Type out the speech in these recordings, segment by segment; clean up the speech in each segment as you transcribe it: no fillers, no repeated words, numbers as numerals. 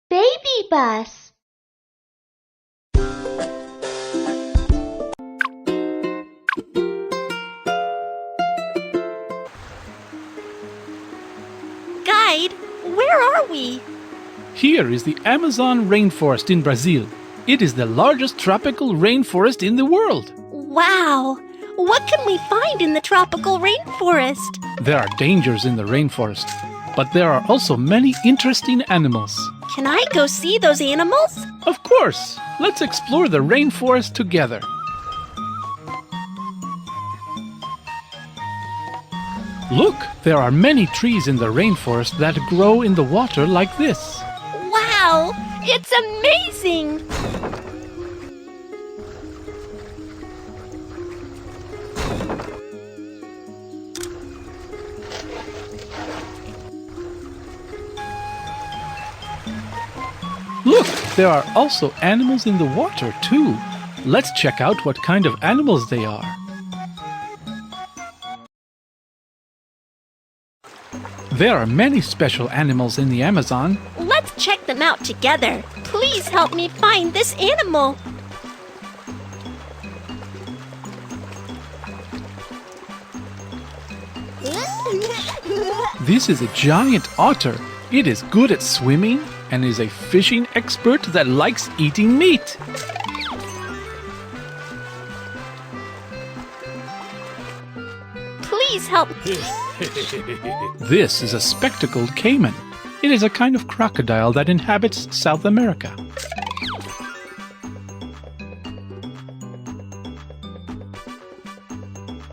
Babybus. Guide, where are we? Here is the Amazon rainforest in Brazil. It is the largest tropical rainforest in the world. Wow! What can we find in the tropical rainforest? There are dangers in the rainforest, but there are also many interesting animals. Can I go see those animals? Of course! Let's explore the rainforest together. Look, there are many trees in the rainforest that grow in the water like this. Wow! It's amazing! Look, there are also animals in the water too. Let's check out what kind of animals they are. There are many special animals in the Amazon. Let's check them out together. Please help me find this animal. This is a giant otter. It is good at swimming and is a fishing expert that likes eating meat. Please help. This is a spectacled caiman. It is a kind of crocodile that inhabits South America.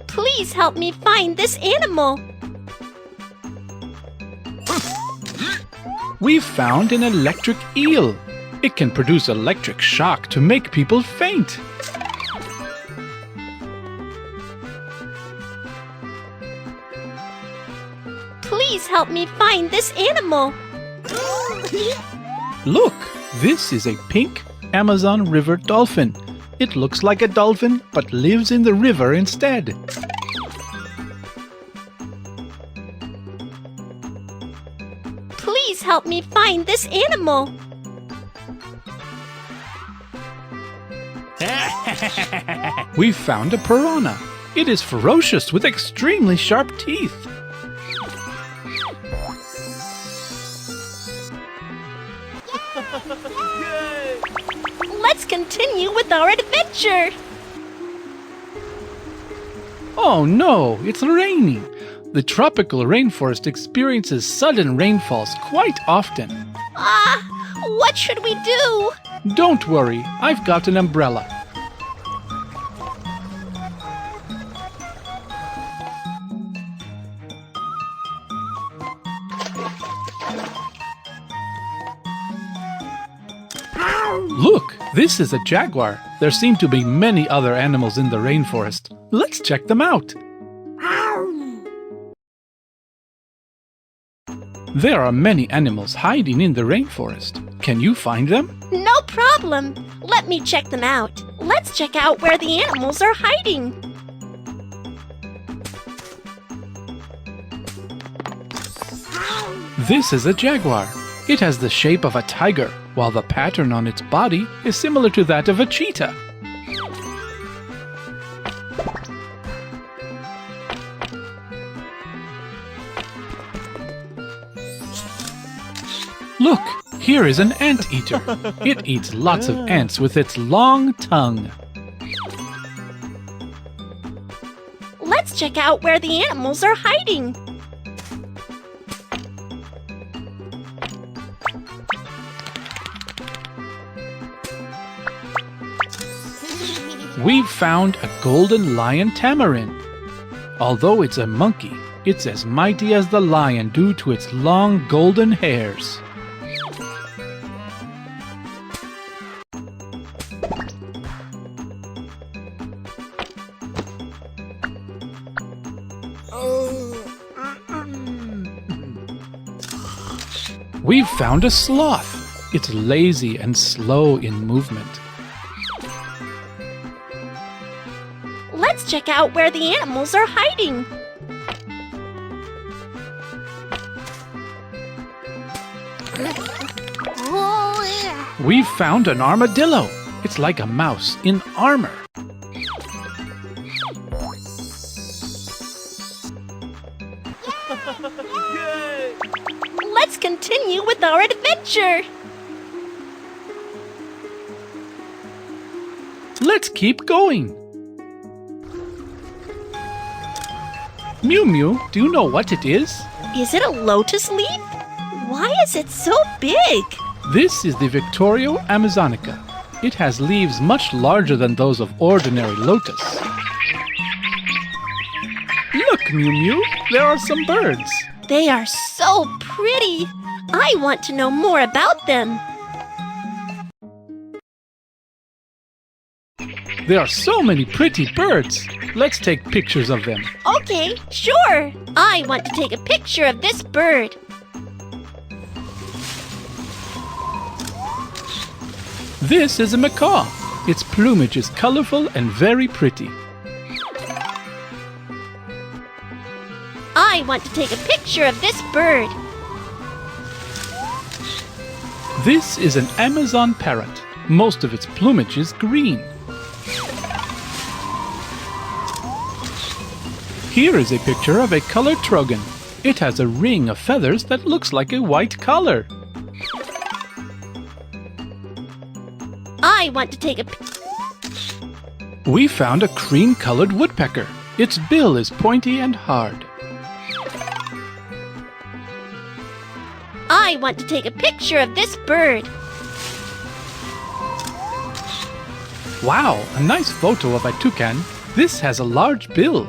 Please help me find this animal. We've found an electric eel. It can produce electric shock to make people faint. Please help me find this animal. Look, this is a pink Amazon River dolphin. It looks like a dolphin but lives in the river instead. Please help me find this animal. We've found a piranha. It is ferocious with extremely sharp teeth. Let's continue with our adventure. Oh no, it's raining. The tropical rainforest experiences sudden rainfalls quite often. What should we do? Don't worry, I've got an umbrella. Look, this is a jaguar. There seem to be many other animals in the rainforest. Let's check them out. There are many animals hiding in the rainforest. Can you find them? No problem. Let me check them out. Let's check out where the animals are hiding. This is a jaguar. It has the shape of a tiger, while the pattern on its body is similar to that of a cheetah. Look, here is an anteater. It eats lots of ants with its long tongue. Let's check out where the animals are hiding. We've found a golden lion tamarin. Although it's a monkey, it's as mighty as the lion due to its long golden hairs. We've found a sloth. It's lazy and slow in movement. Let's check out where the animals are hiding. We've found an armadillo. It's like a mouse in armor. Let's continue with our adventure. Let's keep going. Mew Mew, do you know what it is? Is it a lotus leaf? Why is it so big? This is the Victorio amazonica. It has leaves much larger than those of ordinary lotus. Look, Mew Mew, there are some birds. They are so pretty. I want to know more about them. There are so many pretty birds. Let's take pictures of them. Okay, sure. I want to take a picture of this bird. This is a macaw. Its plumage is colorful and very pretty. I want to take a picture of this bird. This is an Amazon parrot. Most of its plumage is green. Here is a picture of a colored trogon. It has a ring of feathers that looks like a white collar. I want to take a We found a cream-colored woodpecker. Its bill is pointy and hard. I want to take a picture of this bird. Wow, a nice photo of a toucan. This has a large bill.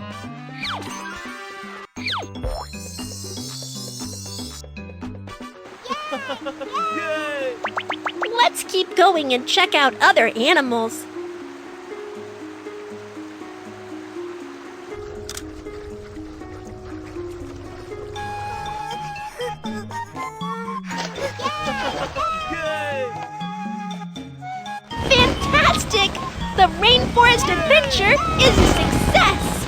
Let's keep going and check out other animals. Fantastic! The Rainforest adventure is a success!